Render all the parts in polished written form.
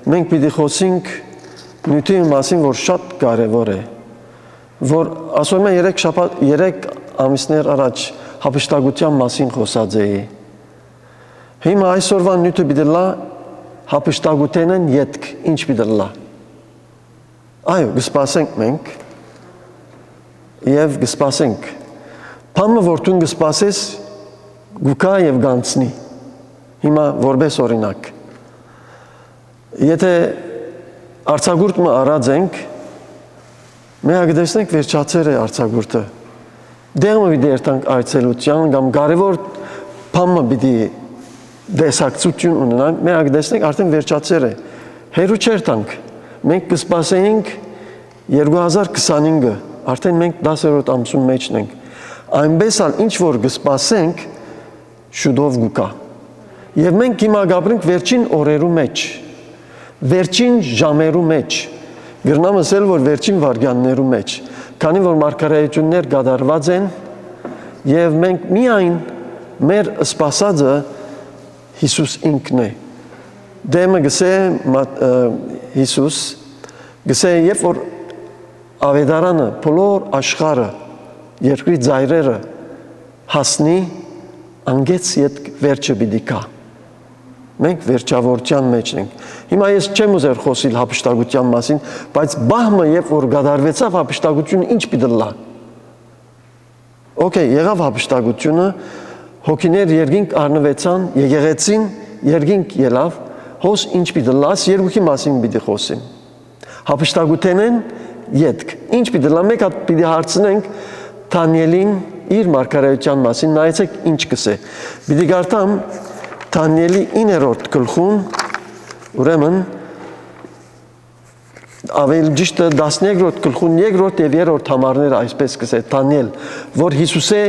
մենք պիտի խոսենք նյութի մասին, որ շատ կարևոր է, որ ասում եմ 3 ամիսներ առաջ հափշտակության մասին խոսած էի։ Հիմա այսօրվա նյութը պիտի լա հափշտակութենեն ետք, ինչ պիտի լա։ Այո, գսպասենք մենք և գսպասենք։ Պամը որ տուն գսպասես գուկա և գանցնի։ Հիմա որպես օրինակ։ Եթե արձագուրդը արած ենք, մենք գտեսնենք վերջացեր է արձագուրդը։ Դեղմը պիտի երթանք այցելության կամ կարևոր պամը պիտի դեսակցություն ունենանք, մենք գտեսնենք արդեն վերջացեր է։ Հերու չերթանք, մենք կսպասեինք 2025-ը, արդեն մենք 10-րդ ամսում մեջն ենք։ Այնպես ալ ինչ որ կսպասենք, շուտով գուկա։ Եվ մենք հիմա գաբրենք վերջին օրերու մեջ, վերջին ժամերու մեջ, գրնամ ասել, որ վերջին վարգյաններու մեջ, քանի որ մարգարեություններ կատարված են, և մենք միայն մեր սպասածը Հիսուս ինքն է։ Դեմը գսե Հիսուս, գսե երբ որ ավետարանը, բոլոր աշխարհը, երկրի ծայրերը հասնի, անգեց ետ վերջը պիտի գա։ Մենք վերջավորության մեջ ենք։ Հիմա ես չեմ ուզեր խոսիլ հափշտակության մասին, բայց բահմը երբ որ կատարվեցավ հափշտակությունը ինչ պիտի լա։ Okay, եղավ հափշտակությունը, հոգիներ երկինք առնվեցան, եկեղեցին երկինք ելավ, հոս ինչ պիտի լաս, երկուքի մասին պիտի խոսին։ Հափշտակութենեն ետք, ինչ պիտի լա, մեկ հատ պիտի հարցնենք Դանիելին իր մարգարեության մասին, նայեցեք ինչ կսե։ Պիտի գարտամ Դանիելի 9-րդ գլխուն, ուրեմն ավելի ճիշտը 13-րդ գլխուն 2-րդ և 3-րդ համարները այսպես կսե Դանիել, որ Հիսուսե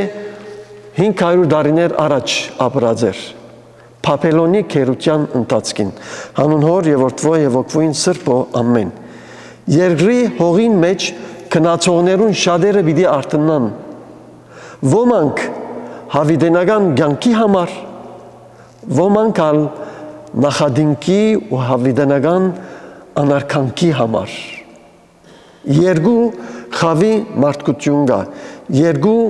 500 տարիներ առաջ ապրած էր, Բաբելոնի քերության ընթացքին, հանուն հոր և որդվո և ոգվույն սրբո ամեն։ Երկրի հողին մեջ քնացողներուն շատերը պիտի արթնան, ոմանք հավիտենական կյանքի համար, ոմանք ալ նախադինքի ու հավիտենական անարգանքի համար։ Երկու խավի մարդկություն կա, երկու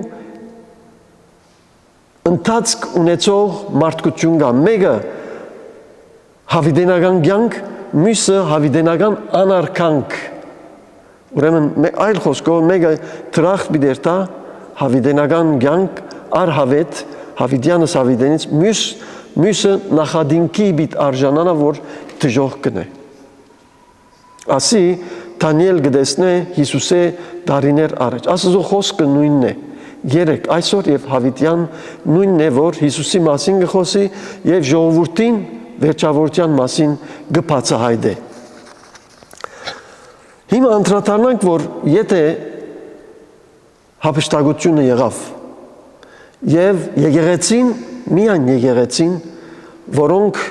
ընթացք ունեցող մարդկություն կա, մեկը հավիտենական կյանք, մյուսը հավիտենական անարգանք։ Ուրեմն այլ խոսքով մեկը դրախտ պիտի երթա հավիտենական կյանք առհավետ հավիտյանս հավիտենից, մյուսը նախադինքի պիտի արժանանա, որ դժոխք կնե։ Ասի Դանիել գտեսնե Հիսուսե տարիներ առաջ։ Աստծո խոսքը նույնն է։ Երեք այսօր եւ հավիտյան նույնն է, որ Հիսուսի մասին կխոսի եւ ժողովրդին վերջավորության մասին կբացահայտե։ Հիմա անդրադառնանք, որ եթե հափշտակությունը եղավ եւ եկեղեցին, միայն եկեղեցին, որոնք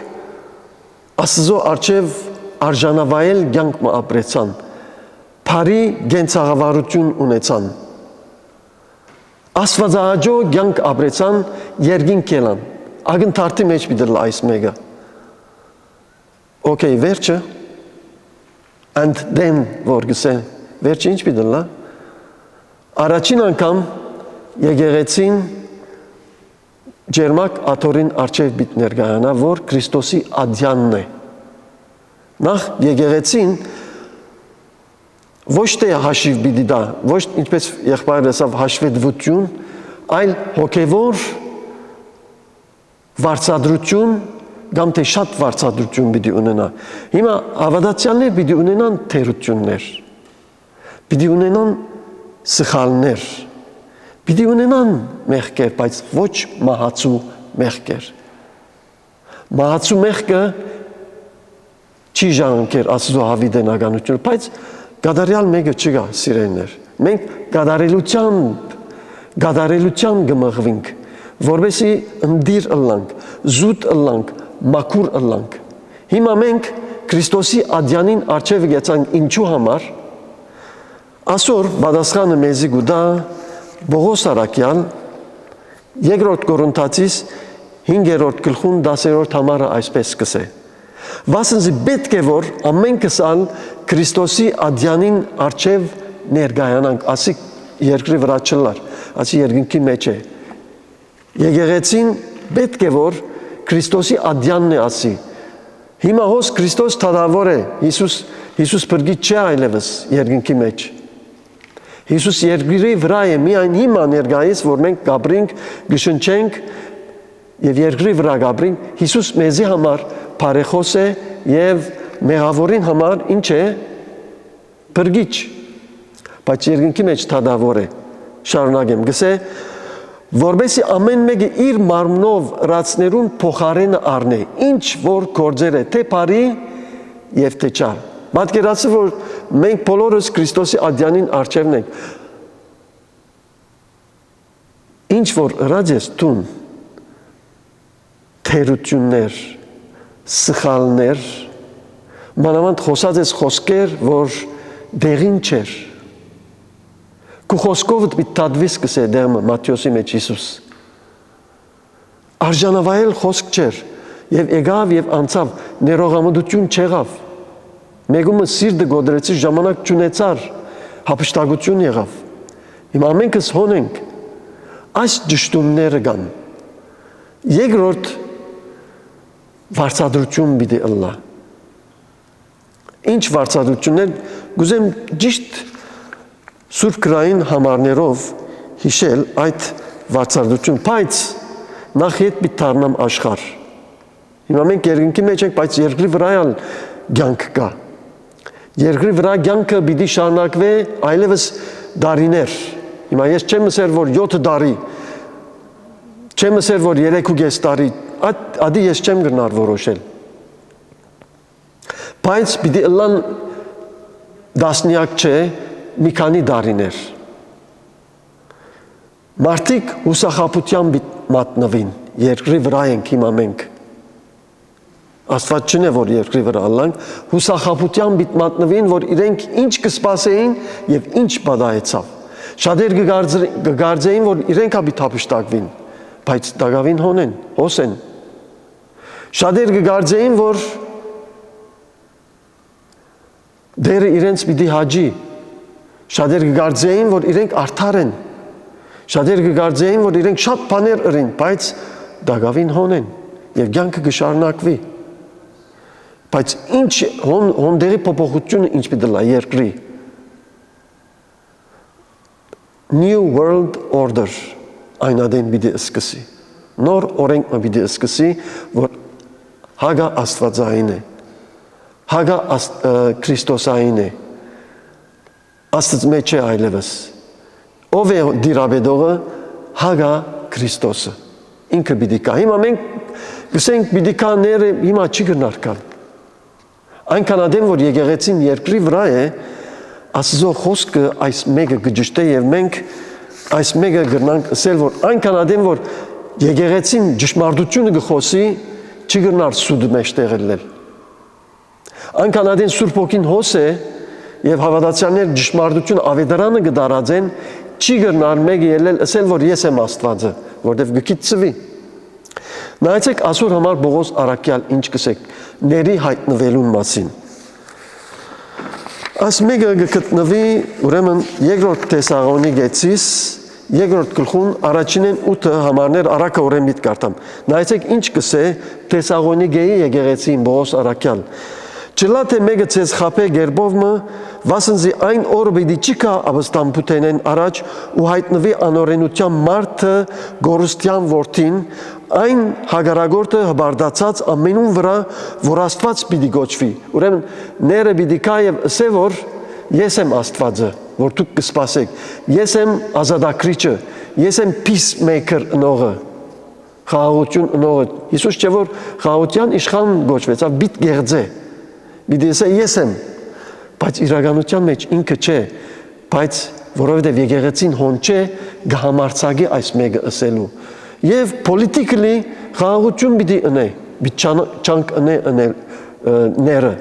Աստծո առջև արժանավայել կյանք ապրեցան, բարի գենցաղավարություն ունեցան, Աստվածահաճո կյանք ապրեցան, երկինք ելան, ակնթարթի մեջ պիտի լա այս մեկը։ Okay, վերջը, and then, որ գսեն, վերջը ինչ պիտի լա։ Առաջին անգամ եկեղեցին ջերմակ աթորին առջև պիտի ներկայանա, որ Քրիստոսի ադյանն է։ Նախ եկեղեցին ոչ թե հաշիվ պիտի դա, ոչ ինչպես եղբայրը ասավ հաշվետվություն, այլ հոգևոր վարձատրություն կամ թե շատ վարձատրություն պիտի ունենա։ Հիմա հավատացյալներ պիտի ունենան թերություններ, պիտի ունենան սխալներ, պիտի ունենան մեղքեր, բայց ոչ մահացու մեղքեր։ Մահացու մեղքը չի ժառանգեր Աստծո հավիտենականությունը, բայց կատարյալ մեկը չկա, սիրելիներ։ Մենք կատարելության կմղվենք, որովհետեւ ընդիր ըլլանք, զուտ ըլլանք, մաքուր ըլլանք։ Հիմա մենք Քրիստոսի ադյանին առջև գեցանք ինչու համար։ Այսօր պատասխանը մեզի գուտա Պողոս Արաքյան 2 Կորինթացիս 5-րդ գլխուն 10-րդ համարը այսպես կսե. Վասնզի պետք է որ ամենքս ալ Քրիստոսի ադյանին արչև ներգայանանք, ասի երկրի վրա չլար, ասի երկնքի մեջ է։ Եկեղեցին պետք է որ Քրիստոսի ադյանն է ասի։ Հիմա հոս Քրիստոս թադավոր է, Հիսուս բրգի չէ այլևս երկնքի մեջ։ Հիսուս երկրի վրա է միայն հիմա ներգայիս, որ մենք գաբրինք, գշնչենք և երկրի վրա գաբրինք, Հիսուս մեզի համար բարեխոս է և մեղավորին համար ինչ է, բրգիչ, բայց երկնքի մեջ թադավոր է, շարունակեմ, գսե, որբեսի ամեն մեկը իր մարմնով ռացներուն փոխարենը առնե, ինչ որ գործեր է, թե բարի և թե չար։ Պատկերացրու, որ մենք բոլորս Քրիստոսի ադյանին առջևն ենք։ Ինչ որ ըրած ես տուն, թերություններ, սխալներ, մանավանդ խոսած ես խոսքեր, որ դեղին չեր։ Քու խոսքովդ մի տադվիս կսե դեղմը Մատթեոսի մեջ Հիսուս։ Արժանավայել խոսք չեր, և եկավ և անցավ, ներողամտություն չեղավ։ Մեկումը սիրտը գոդրեցի ժամանակ չունեցար, հափշտակություն եղավ։ Հիմա ամենքս հոնենք, այս ճշտումները կան։ Երկրորդ վարձատրություն պիտի ըլլա։ Ինչ վարձատրություններ, գուզեմ ճիշտ Սուրբ գրային համարներով հիշել այդ վարձատրություն, բայց նախ հետ պիտի դառնամ աշխարհ։ Հիմա մենք երկնքի մեջ ենք, բայց երկրի վրա էլ կյանք կա։ Երկրի վրա կյանքը պիտի շարունակվի այլևս դարիներ։ Հիմա ես չեմ ասել, որ 7 տարի, չեմ ասել, որ 3.5 տարի, ադի ես չեմ գնար որոշել։ Բայց պիտի ըլլան դասնյակ չէ, մի քանի դարիներ։ Մարդիկ հուսախաբության մատնվին, երկրի վրա ենք հիմա մենք։ Աստված չնե, որ երկրի վրա ալանք, հուսախաբության մատնվին, որ իրենք ինչ կսպասեին և ինչ բադայեցավ։ Շատեր կգարձեին, որ իրենք հապի թապշտակվին, բայց դագավին հոնեն, հոսեն։ Շատեր կգարձեին, որ դերը իրենց պիտի հաջի։ Շատեր կգարձեին, որ իրենք արդար են։ Շատեր կգարձեին, որ իրենք շատ բաներ ըրին, բայց դագավին հոնեն և կյանքը կշարունակվի։ Բայց ինչ հոնդերի փոփոխությունը ինչ պիտի լա երկրի։ New World Order այնադեն պիտի սկսի։ Նոր օրենքը պիտի սկսի, որ հագա աստվածային է, հագա Քրիստոսային է, Աստծո մեջ է այլևս։ Ով է դիրաբեդողը, հագա Քրիստոսը։ Ինքը պիտի կա։ Հիմա մենք գսենք պիտի կա ները հիմա չի գնար կան։ Այնքան ադեմ, որ եկեղեցին երկրի վրա է, Աստծո խոսքը այս մեկը կջշտե և մենք այս մեկը գրնանք ասել, որ այնքան ադեմ, որ եկեղեցին ճշմարտությունը կխոսի, չի գրնար սուդը մեջ տեղելել։ Այնքան ադեմ Սուրբ Հոգին հոս է և հավատացյալներ ճշմարտությունը ավետարանը կդարածեն, չի գրնար մեկը ելել ասել, որ ես եմ Աստվածը, որտև կգիտցվի։ Նայեցեք այսօր համար Պողոս առաքյալ ինչ կսեք, ների հայտնվելուն մասին։ Այս մեկը կգտնվի, ուրեմն երկրորդ Թեսաղոնիկեցիս, երկրորդ գլխուն առաջինեն 8 համարներ առակը օրենքից կարդամ։ Նայեցեք ինչ կսե Թեսաղոնիկեի եկեղեցին Պողոս առաքյալ։ Չլա թե մեկը ցեզ խապե գերբովը, վասնզի այն օրը պիտի չի կա ապստամբութենեն առաջ ու հայտնվի անօրենության մարդը գորստյան որդին, այն հագարագորտը հբարդացած ամենուն վրա, որ Աստված պիտի գոչվի։ Ուրեմն ները պիտի կա և ասե, որ ես եմ Աստվածը, որ դուք կսպասեք, ես եմ ազատագրիչը, ես եմ peacemaker ընողը, խաղաղություն ընողը։ Հիսուս չէ, որ խաղաղության իշխան գոչվեց, բիտ գեղձե։ Պիտի ասե ես եմ, բայց իրականության մեջ ինքը չէ, բայց որովհետև եկեղեցին հոն չէ, գհամարցագի այս մեկը ասելու։ Եվ պոլիտիկլի խաղաղություն պիտի ընե, չանք ընե ները։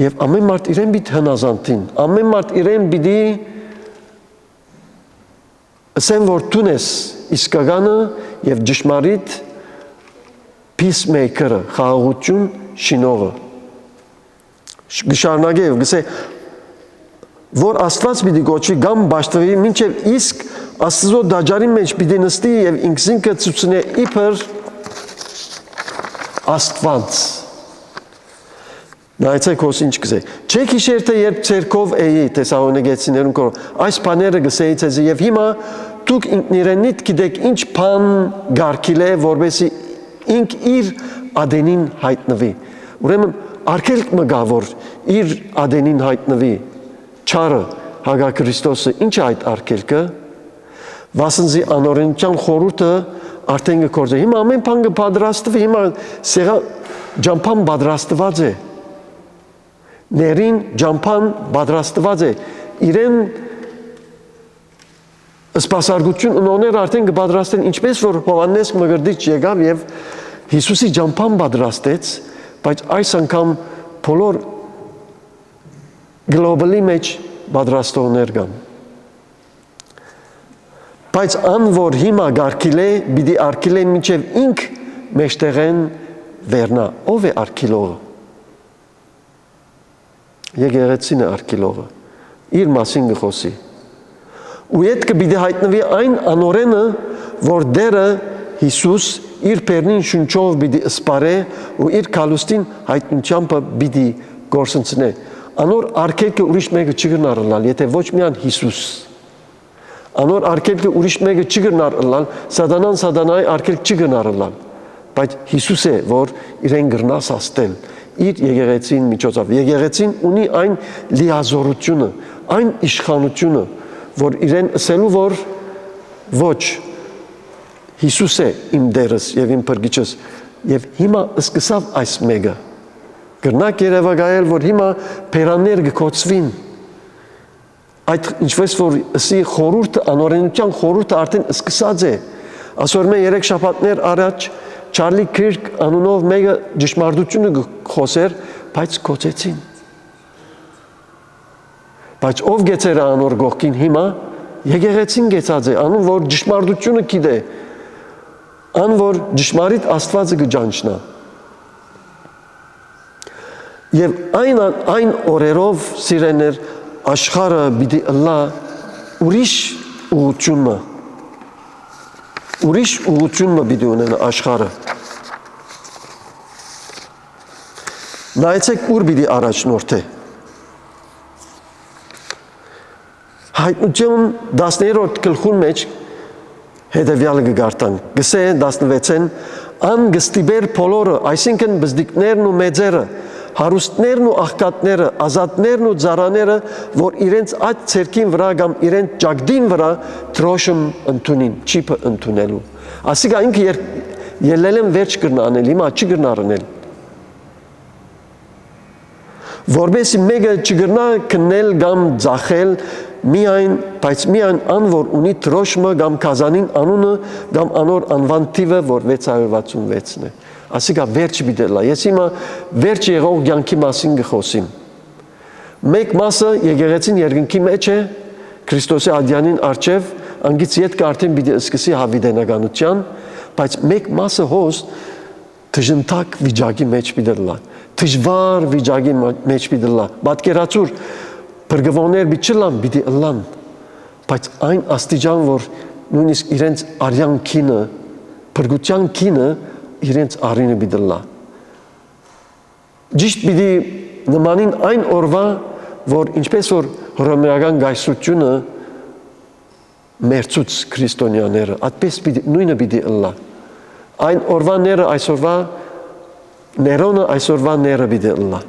Եվ ամեն մարդ իրեն պիտի հնազանդին, ամեն մարդ իրեն պիտի ասեն, որ տուն ես իսկականը և ճշմարիտ peacemaker-ը, խաղաղություն շինողը։ Գշարնագե եւ գսե որ Աստված պիտի գոչվի կամ բաշտվի մինչև իսկ Աստծո դաջարի մեջ պիտի նստի եւ ինքնինքը ցուցնե իբր Աստված։ Նայեցեք ո՞ս ինչ գսե։ Չեք հիշեր թե երբ ցերկով էի Թեսաղոնիկեցիներուն կոր այս բաները գսեի ցեզ եւ հիմա դուք ինքնիրենիդ գիտեք ինչ բան գարկիլ է որովհետեւ ինք իր ադենին հայտնվի։ Ուրեմն արկելք մը գա որ իր ադենին հայտնվի չարը Հագա Քրիստոսը ինչ է այդ արկելքը վասնզի անօրենության խորհուրդը արդեն գործէ հիմա ամեն բան կպատրաստվի հիմա սեղա ջամփան պատրաստված է ներին ջամփան պատրաստված է իրեն սպասարկություն ունոներ արդեն կպատրաստեն ինչպես որ Հովհաննես Մկրտիչ եկավ եւ Հիսուսի ջամփան պատրաստեց բայց այս անգամ բոլոր գլոբալի մեջ պատրաստողներ կան բայց ան որ հիմա գարկիլ է պիտի արկիլ է մինչև ինք մեջտեղեն վերնա ով է արկիլողը եկեղեցին է արկիլողը իր մասին գխոսի ու իդ կպիտի հայտնվի այն անորենը որ դերը Հիսուս իր պերնին շունչով պիտի սպարե ու իր կալուստին հայտնությամբ պիտի գործընծնե անոր արկելքը ուրիշ մեկը չգնար ըլալ եթե ոչ միան Հիսուս անոր արկելքը ուրիշ մեկը չգնար ըլալ սատանայի արկելք չգնար ըլալ բայց Հիսուս է որ իրեն գրնա սաստել իր եկեղեցին միջոցով եկեղեցին ունի այն լիազորությունը այն իշխանությունը որ իրեն ասելու որ ոչ Հիսուս է իմ դերս եւ իմ փրկիչս եւ հիմա սկսավ այս մեկը գրնակ երևակայել որ հիմա փերաններ կկոչվին այդ ինչպես որ ասի խորհուրդը անօրենության խորհուրդը արդեն սկսած է ասոր մե 3 շաբաթներ առաջ Չարլի Քիրք անունով մեկը ճշմարտությունը խոսեր բայց կոչեցին բայց ով գեցեր անոր գողքին հիմա եկեղեցին գեցած է անուն որ ճշմարտությունը գիտե ան որ ճշմարիտ Աստվածը կջանչնա եւ այն օրերով սիրեներ աշխարհը պիտի ըլլա ուրիշ ուղղությունը պիտի ունենա աշխարհը նայեցեք ուր պիտի առաջնորդե հայտնություն 10-րդ գլխուն մեջ հետևյալը կգարտան գսե 16-ին ան գստիբեր բոլորը այսինքն բզդիկներն ու մեծերը հարուստներն ու աղքատները ազատներն ու ծառաները որ իրենց այդ ցերքին վրա կամ իրենց ճակդին վրա դրոշում ընդունին չիպը ընդունելու ասիկա ինքը ելել են վերջ կրնանել հիմա չի կրնարնել որբեսի մեկը չգրնա քնել կամ ձախել բայց միայն ան որ ունի դրոշմը կամ կազանին անունը կամ անոր անվան թիվը որ 666-ն է ասիկա վերջ բիդելա ես հիմա վերջ եղող կյանքի մասին կխոսիմ մեկ մասը եկեղեցին երկնքի մեջ է Քրիստոսի ադյանին առջև անգից յետք արդեն պիտի սկսի հավիտենականության բայց մեկ մասը հոս դժնտակ վիճակի մեջ պիտելա դժվար վիճակի մեջ պիտելա պատկերացուր բրգվոներ բիչլան պիտի ըլլան բայց այն աստիճան որ նույնիսկ իրենց արյան քինը բրգության քինը իրենց արինը պիտելա ճիշտ պիտի նմանին այն օրվա որ ինչպես որ հռոմեական գայսրությունը մերցուց քրիստոնյաները այդպես նույնը պիտի ըլլա այն օրվաները այսօրվա ներոնը այսօրվա ները պիտի ըլլա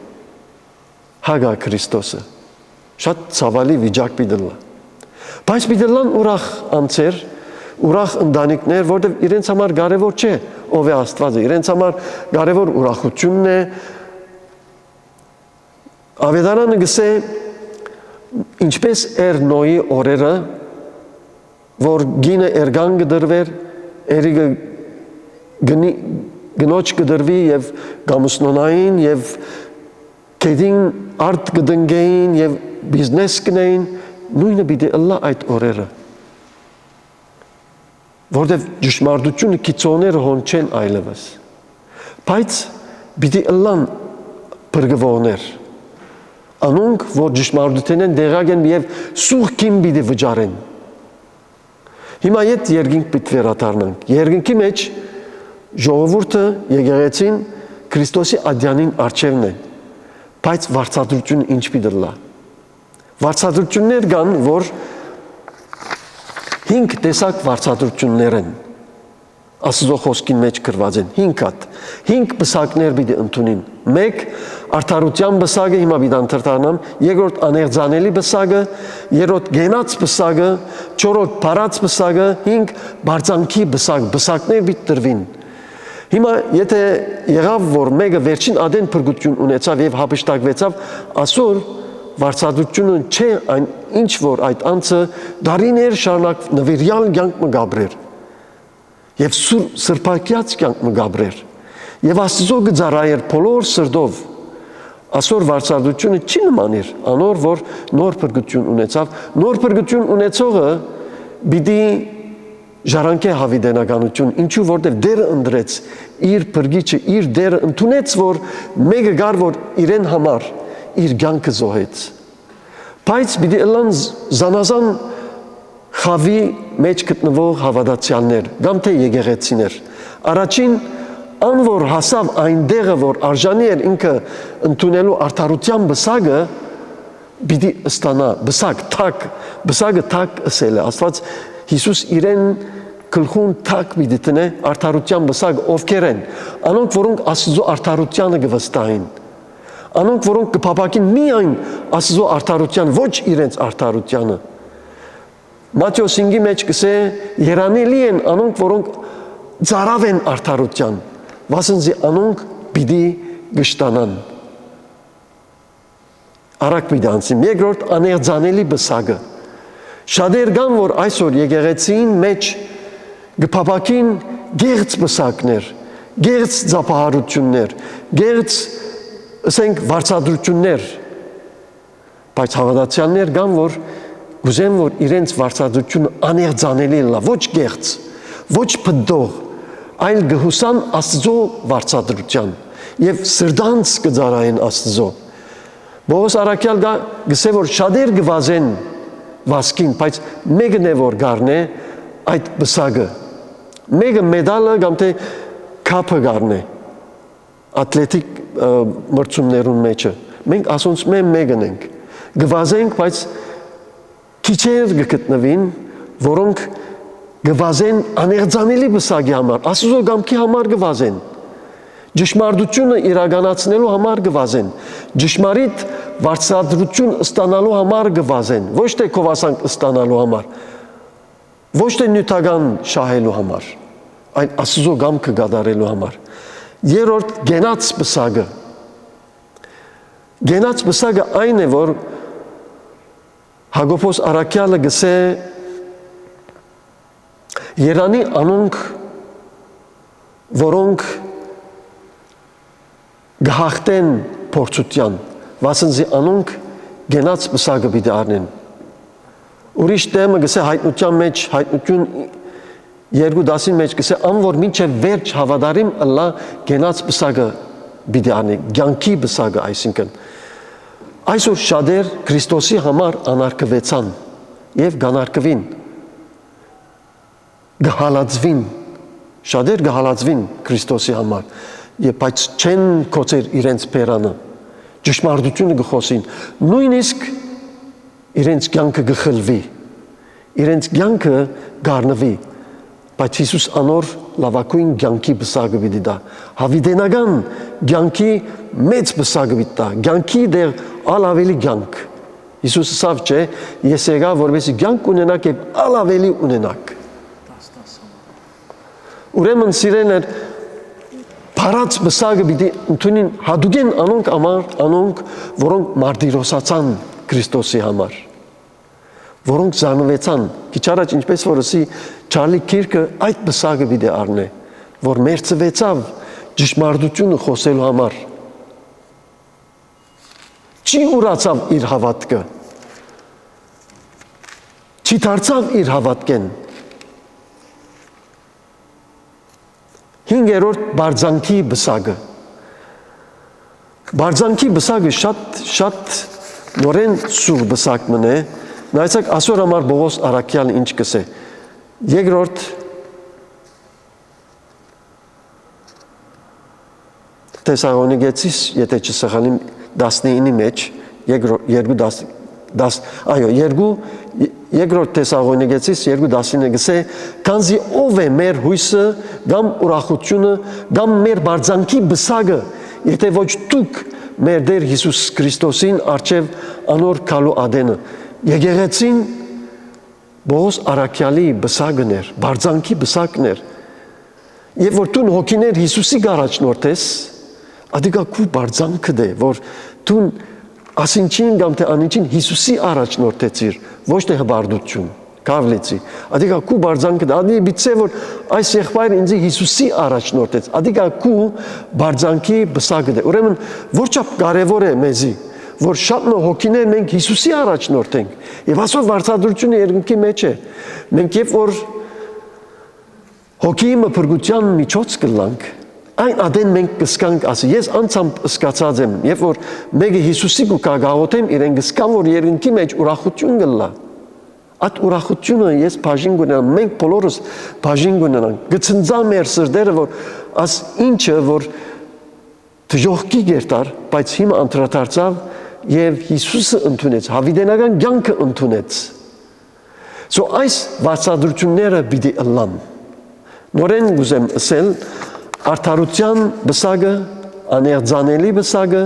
Հագա Քրիստոսը շատ ցավալի վիճակ պիտի ըլլա բայց պիտի ըլլան ուրախ անձեր ուրախ ընտանիքներ որտեղ իրենց համար կարևոր չէ ով է Աստվածը իրենց համար կարևոր ուրախությունն է Ավետարանը գսե ինչպես էր Նոյի օրերը որ գինը երգան կդրվեր երիգը գնոջ կդրվի եւ գամուսնոնային եւ կեդին արդ կդնգեին եւ բիզնես կնեին նույնը պիտի ըլլա այդ օրերը որտեվ ճշմարտությունը քիծոները հոն չեն այլևս բայց պիտի ըլլան բրգվողներ, անոնք, որ ճշմարտութեն են դեղակ են և սուղքին պիտի վճարեն։ Հիմա ետ երկինք պիտի վերադառնանք։ Երկինքի մեջ ժողովուրդը եկեղեցին Քրիստոսի ադյանին առջևն են, բայց վարձատրությունը ինչ պիտի լա։ Վարձատրություններ կան, որ 5 տեսակ վարձատրություններ են, Աստծո խոսքին մեջ գրված են, 5 հատ, 5 պսակներ պիտի ընդունին։ 1 արդարության պսակը, հիմա պիտի անդրադառնամ, 2 անեղծանելի պսակը, 2 գենաց պսակը, 4 բարած պսակը, 5 բարձանքի պսակ, պսակներ պիտի տրվին։ Հիմա եթե եղավ, որ մեկը վերջին ադեն փրկություն ունեցավ եւ հափշտակվեցավ, ասոր վարձատրությունը չէ այն ինչ որ այդ անձը դարիներ շարունակ նվիրյալ կյանք մը գաբրեր եւ սրբակյաց կյանք մը գաբրեր եւ Աստծո գծարայր բոլոր սրտով ասոր վարձատրությունը չի նման էր անոր որ նոր փրկություն ունեցավ նոր փրկություն ունեցողը պիտի ժառանգե հավիտենականություն, ինչու որտեղ դերը ընդրեց իր փրկիչը, իր դերը ընդունեց, որ մեկը գար, որ իրեն համար իր կյանքը զոհեց։ Բայց պիտի ըլլան զանազան խավի մեջ գտնվող հավատացյալներ, կամ թե եկեղեցիներ։ Առաջին ան որ հասավ այն դեղը, որ արժանի էր ինքը ընդունելու արդարության բսակը, պիտի ստանա, բսակը թակ ըսել է, Աստված Հիսուս իրեն գլխուն թակ պիտի տնե արդարության բսակ ովքեր են, անոնք որոնք Աստծո արդարությանը կվստահին, անոնք որոնք կփափակին միայն Աստծո արդարության, ոչ իրենց արդարությանը։ Մատթեոս 5-ի մեջ կսե երանելի են անոնք որոնք ծարավ են արդարության, վասնզի անոնք պիտի գշտանան։ Արագ պիտի անցնեմ։ Երկրորդ անեղծանելի բսակը։ Շատեր կան, որ այսօր եկեղեցին մեջ գփափակին գեղձ բսակներ, գեղձ ծափահարություններ, գեղձ, ասենք, վարձատրություններ, բայց հավատացյալներ կան, որ գուզեն, որ իրենց վարձատրությունը անեղծանելի լա, ոչ գեղձ, ոչ փդող, այլ գհուսան Աստծո վարձատրության եւ սրտանց կծարային Աստծո։ Բողոս Արաքյալ գսե, որ շատեր գվազեն վասկին, բայց մեկն է որ գարնե այդ բսակը, մեկը մեդալը կամ թե կապը գարնե ատլետիկ մրցումներուն մեջը, մենք ասոնց մեկն ենք, գվազենք, բայց քիչեր գտնվին, որոնք գվազեն անեղծանելի բսակի համար, Աստծո կամքի համար գվազեն, ճշմարտությունը իրականացնելու համար գվազեն, ճշմարիտ վարձատրություն ստանալու համար գվազեն, ոչ թե քովասանք ստանալու համար, ոչ թե նյութական շահելու համար, այլ Աստծո կամքը կատարելու համար։ Երրորդ գենաց բսակը։ Գենաց բսակը այն է, որ Հակոբոս Արաքյալը գսե երանի անոնք, որոնք գահախտեն փորձության, վասնզի անոնք գենաց բսակը պիտի առնեն։ Ուրիշ տեմը գսե հայտնության մեջ, հայտնություն 2:10-ին մեջ գսե ան որ մինչև վերջ հավատարիմ ըլլա գենաց բսակը պիտի առնի, կյանքի բսակը, այսինքն այսօր շատեր Քրիստոսի համար անարգվեցան եւ գանարգվին, գհալածվին, շատեր գհալածվին Քրիստոսի համար, եւ բայց չեն կոչեր իրենց բերանը, ճշմարտությունը գխոսին, նույնիսկ իրենց կյանքը գխլվի, իրենց կյանքը գառնվի, բայց Հիսուս անոր լավակույն կյանքի բսակը պիտի տա, հավիտենական կյանքի մեծ բսակը պիտի տա, կյանքի դեր ալ ավելի կյանք։ Հիսուսը սավ չէ, ես եկա որպեսզի կյանք ունենաք եւ ալ ավելի ունենաք։ Ուրեմն սիրելիներ, Փարած բսակը պիտի ընդունին հատուկեն անոնք, որոնք մարտիրոսացան Քրիստոսի համար, որոնք զանվեցան, քիչ առաջ ինչպես որ ասի Չարլի Քիրքը այդ բսակը պիտի առնե, որ մերձվեցավ ճշմարտությունը խոսելու համար, չի ուրացավ իր հավատքը, չի դարձավ իր հավատքեն։ Հինգերորդ բարձանքի բսակը, Բարձանքի բսակը շատ նորեն սուր բսակ մնե, նայեցեք ասոր համար Պողոս Արաքյալը ինչ կսե։ Երկրորդ Թեսաղոնիկեցիս, եթե չսխալեմ 19-ի մեջ, երկրորդ Թեսաղոնիկեցիս 2:19 գսե, քանզի ով է մեր հույսը կամ ուրախությունը կամ մեր բարձանքի բսակը, եթե ոչ դուք մեր Տեր Հիսուս Քրիստոսին առջև անոր քալու ադենը։ Եկեղեցին Պողոս Արաքյալի բսակն էր, բարձանքի բսակն էր։ Եվ որ դու հոգիներ Հիսուսի առաջնորդես, ադիգա քու բարձանքը դե, որ դու ասինչին կամ թե անինչին Հիսուսի առաջնորդեցիր, ոչ թե հբարդություն, կավլեցի։ Ադիգա քու բարձանքը դե, ադի բիցե որ այս եղբայրը ինձ Հիսուսի առաջնորդեց, ադիգա քու բարձանքի բսակը դե։ Ուրեմն որչափ կարևոր է մեզի, որ շատ հոգիներ մենք Հիսուսի առաջնորդենք, եւ ասոր վարձատրությունը երկնքի մեջ է։ Մենք երբ որ հոգիի մփրկության միջոց կլանք, այն ադեն մենք կսկանք ասի, ես անցամբ սկացած եմ, երբ որ մեկը Հիսուսի կու կագաղոթեմ, իրեն կսկան, որ երկնքի մեջ ուրախություն գլա։ Այդ ուրախությունը ես բաժին գունենամ, մենք բոլորս բաժին գունենանք, գծնձա մեր սրդերը, որ աս ինչը, որ դժողքի գերտար, բայց հիմա անդրադարձավ եւ Հիսուսը ընդունեց, հավիտենական կյանքը ընդունեց։ So այս վարձատրությունները պիտի ըլլան։ Նորեն գուզեմ ասել, արդարության բսակը, աներձանելի բսակը,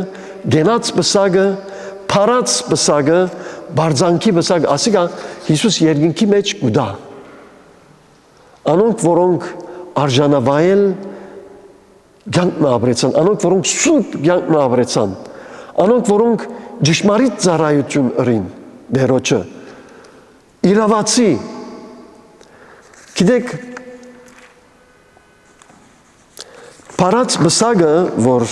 գենաց բսակը, փարած բսակը, բարձանքի բսակը, ասիկա Հիսուս երկինքի մեջ կուտա։ Անոնք, որոնք արժանավայել կյանքն ապրեցան, անոնք, որոնք սուրբ կյանքն ապրեցան, անոնք, որոնք ճշմարիտ ծառայություն ըրին Տերոջը, իրավացի, գիտեք, Փարած բսակը, որ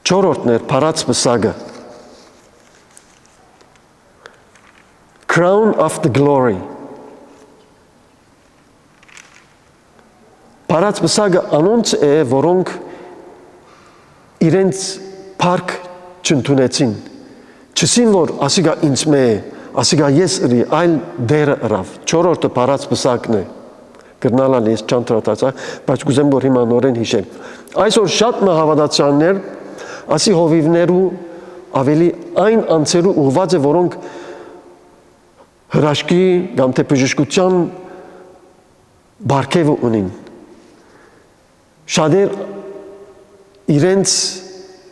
չորրորդն էր, փարած բսակը, Crown of the Glory, փարած բսակը անոնց է, որոնք իրենց փառք չընդունեցին, չսին, որ ասիկա ինձ մե, ասիկա ես ըրի, այլ դերը ըրավ, չորրորդը փարած բսակն է, գրնալալ ես չանտրատացա, բայց գուզեմ որ հիմա նորեն հիշեմ։ Այսօր շատ հավատացյալներ, ասի հովիվներու ավելի այն անձերու ուղված է, որոնք հրաշքի կամ թե բժշկության բարգևը ունին։ Շատեր իրենց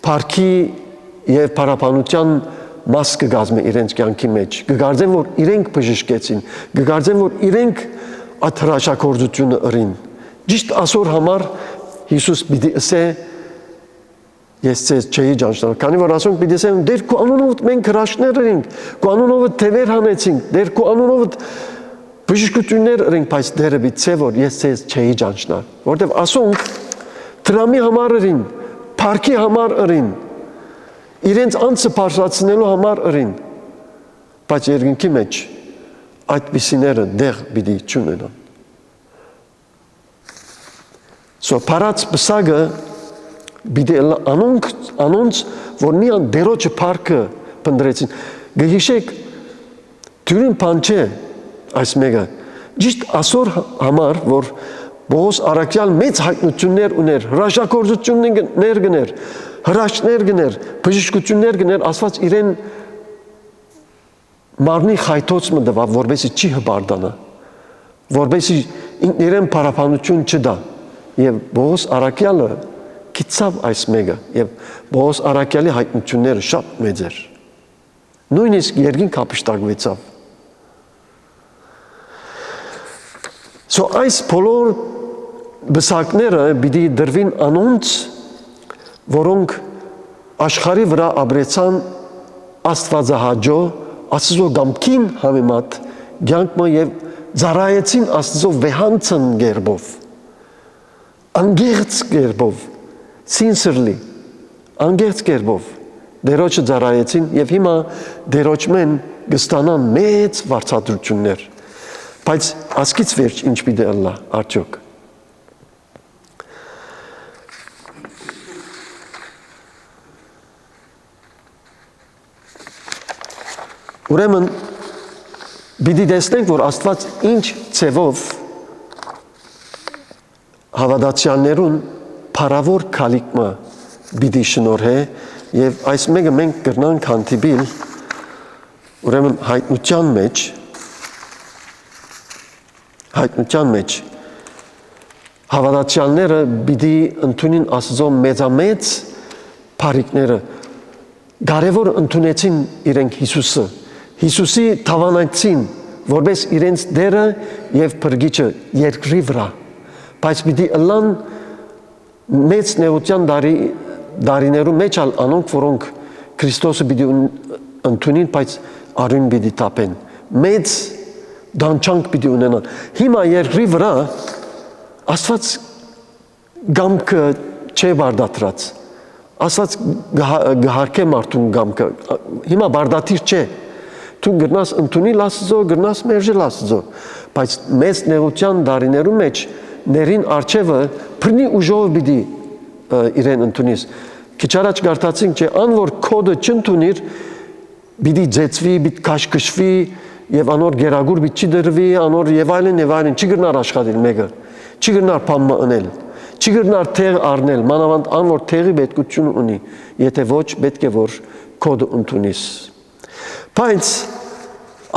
փառքի եւ փառաբանության մաս կգազմեն իրենց կյանքի մեջ։ Կգարձեն, որ իրենք բժշկեցին, կգարձեն, որ իրենք այդ հրաշագործությունը ըրին։ Ճիշտ ասոր համար Հիսուս պիտի ասե, ես ձեզ չէի ճանչնալ, քանի որ ասոնք պիտի ասեն, դեր քո անունով մենք հրաշքներ ըրինք, քո անունով թևեր հանեցինք, դեր քո անունով բժշկություններ ըրինք, բայց դերը պիտի որ ես ձեզ չէի ճանչնալ, որտեվ ասոնք դրամի համար ըրին, փառքի համար ըրին, իրենց անձը բարձրացնելու համար ըրին, բայց երկնքի մեջ այդպիսիները դեղ պիտի չունենան։ Փարած բսակը պիտի անոնց, որ միան Տերոջը փառքը փնտրեցին։ Գհիշեք, դյուրին բան չէ այս մեկը։ Ճիշտ ասոր համար, որ Պողոս Արաքյալ մեծ հայտնություններ ուներ, հրաշագործություններ գներ, հրաշքներ գներ, բժշկություններ գներ, ասված իրեն մարմնի խայթոցը դվավ, որբեսի չի հբարդանա, որբեսի իրեն պարապանություն չդա, և Պողոս Արաքյալը կիցավ այս մեկը, և Պողոս Արաքյալի հայտնությունները շատ մեծ էր, նույնիսկ երկին կապշտակվեցավ։ Այս բոլոր բսակները պիտի դրվին անոնց, որոնք աշխարհի վրա ապրեցան աստվածահաճո, Աստծո գամքին համեմատ կյանքը եւ ծառայեցին Աստծո վեհանցն գերբով, անգերց գերբով, sincerely, անգերց գերբով Տերոջը ծառայեցին եւ հիմա Տերոջմեն կստանան մեծ վարձատրություններ, բայց ասկից վերջ ինչ պիտի ըլլա արդյոք։ Ուրեմն պիտի տեսնենք, որ Աստված ինչ ցևով հավատացյալներուն փառավոր քալիքմը պիտի շնորհե եւ այս մեկը մենք կրնանք հանդիպիլ ուրեմն հայտնության մեջ հավատացյալները պիտի ընդունին Աստծո մեծամեծ փառիկները կարևոր ընդունեցին իրենք Հիսուսի թավանեցին որպես իրենց դերը եւ փրկիչը երկրի վրա բայց պիտի ըլլան մեծ նեղության դարիներու մեջ անոնք որոնք Քրիստոսը պիտի ընդունին բայց արյուն պիտի տապեն մեծ դանչանք պիտի ունենան հիմա երկրի վրա Աստված գամքը չէ բարդատրած Աստված գահարկե մարդուն գամքը հիմա բարդատիր չէ Դու գրնաս ընդունիլ Աստծո, գրնաս մերժել Աստծո, բայց մեծ նեղության դարիներու մեջ ներին արջևը բռնի ուժով պիտի իրեն ընդունիս։ Քիչ առաջ գարտացինք, че ան որ կոդը չընդունիր, պիտի ձեցվի, պիտի քաշքշվի եւ անոր գերագուր պիտի չդրվի, անոր եւ այլն, չի գրնար աշխատել մեկը, չի գրնար բամը անել, չի գրնար թեղ առնել, մանավանդ ան որ թեղի պետքություն ունի, եթե ոչ պետք է որ կոդը ընդունիս։ Բայց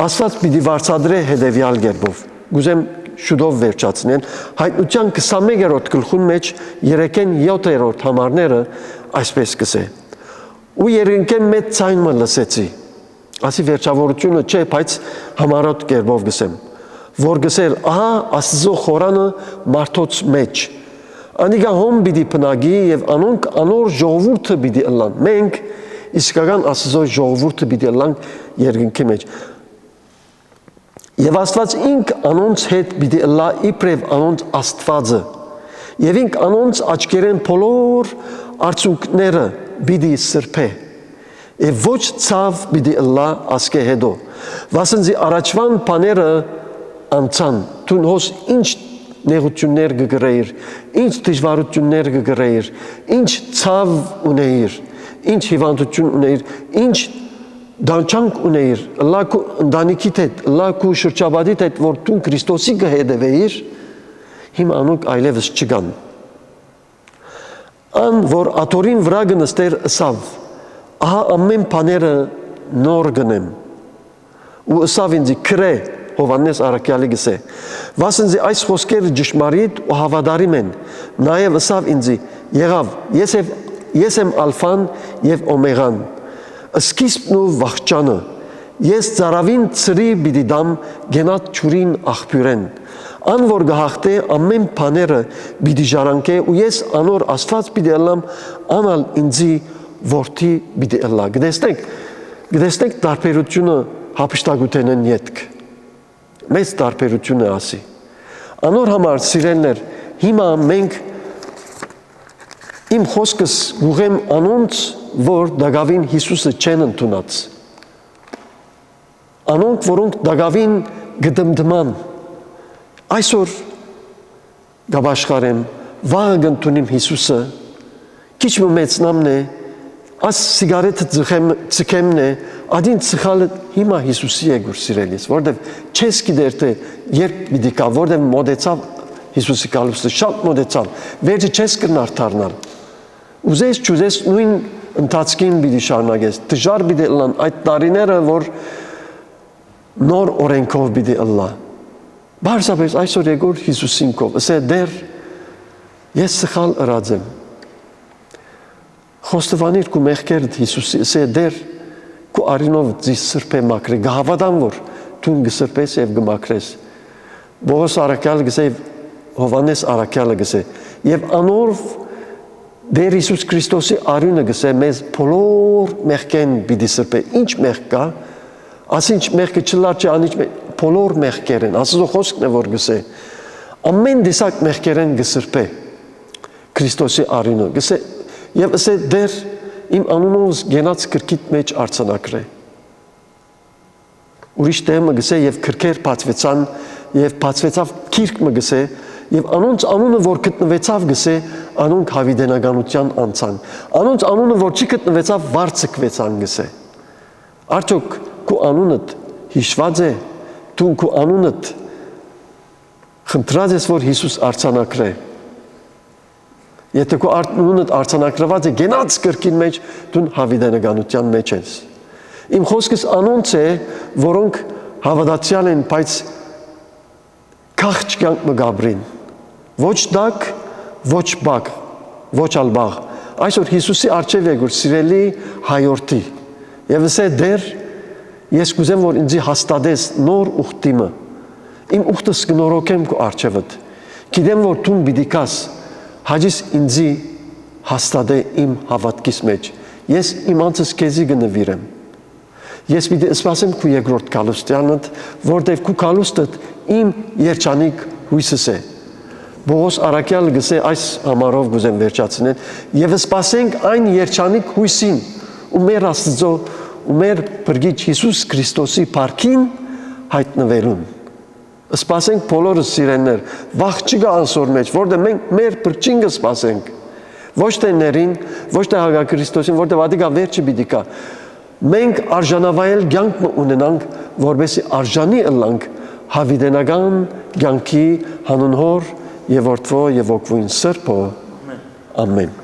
Աստված պիտի վարձատրե հետևյալ կերպով։ Գուզեմ շուտով վերջացնել։ Հայտնության 21-րդ գլխուն մեջ 3-ն 7-րդ համարները այսպես կսե։ Ու երկեն մեծ ցայնը լսեցի։ Ասի վերջավորությունը չէ, բայց համարոտ կերպով գսեմ։ Որ գսել, ահա Աստծո խորանը մարդոց մեջ։ Անիկա հոմ պիտի փնագի եւ անոնք անոր ժողովուրդը պիտի ըլլան։ Մենք իսկական Աստծո ժողովուրդը պիտի ըլլան երկնքի մեջ։ Եվ Աստված ինք անոնց հետ պիտի ըլլա իբրև անոնց Աստվածը։ Եվ ինք անոնց աչքերեն բոլոր արցունքները պիտի սրբե։ Եվ ոչ ցավ պիտի ըլլա ասկե հետո։ Վասնզի առաջվան բաները անցան։ Դու հոս ինչ նեղություններ կգրեիր, ինչ դժվարություններ կգրեիր, ինչ ցավ ունեիր, ինչ հիվանդություն ունեիր, ինչ դանչանք ունեիր, լակու ընտանիքիդ հետ, լակու շրջապատիդ հետ, որ դու Քրիստոսի կհետևեիր, հիմա անոնք այլևս չկան։ Ան, որ աթորին վրա գնստեր ըսավ, ահա ամեն բաները նոր գնեմ, ու ըսավ ինձի քրե, Հովանես Արաքյալի գսե, վասնզի այս խոսքերը ճշմարիտ ու հավատարիմ են, նաև ըսավ ինձի, եղավ, ես եմ ալֆան եւ օմեգան, սկիզբն ու վախճանը, ես ծարավին ծրի պիտի դամ գենատ ճուրին աղբյուրեն, ան որ գահախտե ամեն բաները պիտի ժառանգե ու ես անոր Աստված պիտի ըլլամ, անալ ինձի որդի պիտի ըլլա։ Գտեսնեք տարբերությունը հափշտակութենեն ետք, մեծ տարբերություն է ասի։ Անոր համար սիրելներ, հիմա մենք իմ խոսքս գուղեմ անոնց, որ դագավին Հիսուսը չեն ընդունած։ Անոնք, որոնք դագավին գդմդման, այսօր գաբաշխարեմ, վաղը գնդունիմ Հիսուսը, քիչ մեծնամն է, աս սիգարետը ծքեմն է, ադին ծխալը հիմա Հիսուսի է գուր սիրելիս, որտև չես գիտեր թե երբ պիտի կա, որտև մոդեցավ Հիսուսի կալուստը, շատ մոդեցավ, վերջը չես կրնար թարնալ, ուզես չուզես նույն ընթացքին պիտի շարունակես, դժվար պիտի ըլլան այդ տարիները, որ նոր օրենքով պիտի ըլլա, բարձրապես այսօր եկոր Հիսուսինքով, ասե դեր ես սխալ ըրած եմ, խոստովանիր քու մեղքերդ Հիսուսի, ասե դեր քու արինով ձի սրբե մաքրե, գահավատան որ դու գսրբես եւ գմաքրես, Բողոս Արաքյալը գսե, Հովանես Արաքյալը գսե, եւ անոր Դեր Հիսուս Քրիստոսի արյունը գսե մեզ բոլոր մեղքեն պիտի սրբե, ինչ մեղք կա, ասինչ մեղքը չլար չէ, անիչ բոլոր մեղքեր են, Աստծո խոսքն է որ գսե, ամեն դիսակ մեղքերեն գսրբե, Քրիստոսի արյունը գսե, եւ ասե դեր իմ անունով գենաց կրկիտ մեջ արցանակրե, ուրիշ տեմը գսե եւ քրքեր բացվեցան եւ բացվեցավ քիրք մը գսե եւ անոնց անունը որ գտնվեցավ գսե անոնք հավիտենականության անցան անոնց անունը որ չի գտնվեցավ վարձկվեցան գսե Արդյոք քո անունդ հիշված է, դու քո անունդ խնդրած ես, որ Հիսուս արձանագրե։ Եթե քո անունդ արձանագրված է գենաց կրկին մեջ, դու հավիտենականության մեջ ես։ Իմ խոսքս անոնց է, որոնք հավատացյալ են, բայց քաղց կյանք մգաբրին։ Ոչ դակ, ոչ բակ, ոչ ալբաղ։ Այսօր Հիսուսի առջև եկուր սիրելի հայորդի։ Եվ ասե դեր ես կուզեմ, որ ինձի հաստատես նոր ուխտիմը։ Իմ ուխտս կնորոգեմ քո առջևդ։ Գիտեմ, որ դու պիտի կաս հաջիս ինձի հաստատե իմ հավատքիս մեջ։ Ես իմ անձս քեզի կնվիրեմ։ Ես պիտի սպասեմ քո երկրորդ գալուստյանդ, որտեղ քո գալուստդ իմ երջանիկ հույսս է։ Բողոս Արաքյալը գսե այս համարով գուզեմ վերջացնել եւ սպասենք այն երջանիկ հույսին ու մեր Աստծո ու մեր Փրկիչ Հիսուս Քրիստոսի փառքին հայտնվելուն։ Սպասենք բոլորս սիրելիներ, վախ չկա անսոր մեջ, որտեղ մենք մեր Փրկին կսպասենք։ Ոչ թե ներին, ոչ թե Հագա Քրիստոսին, որտեղ ադիգա վերջը պիտի կա։ Մենք արժանավայել կյանք ունենանք, որովհետեւ արժանի ըլլանք հավիտենական կյանքի հանուն Հոր եւ Որդվո եւ Ոգվույն Սրբո։ Ամեն։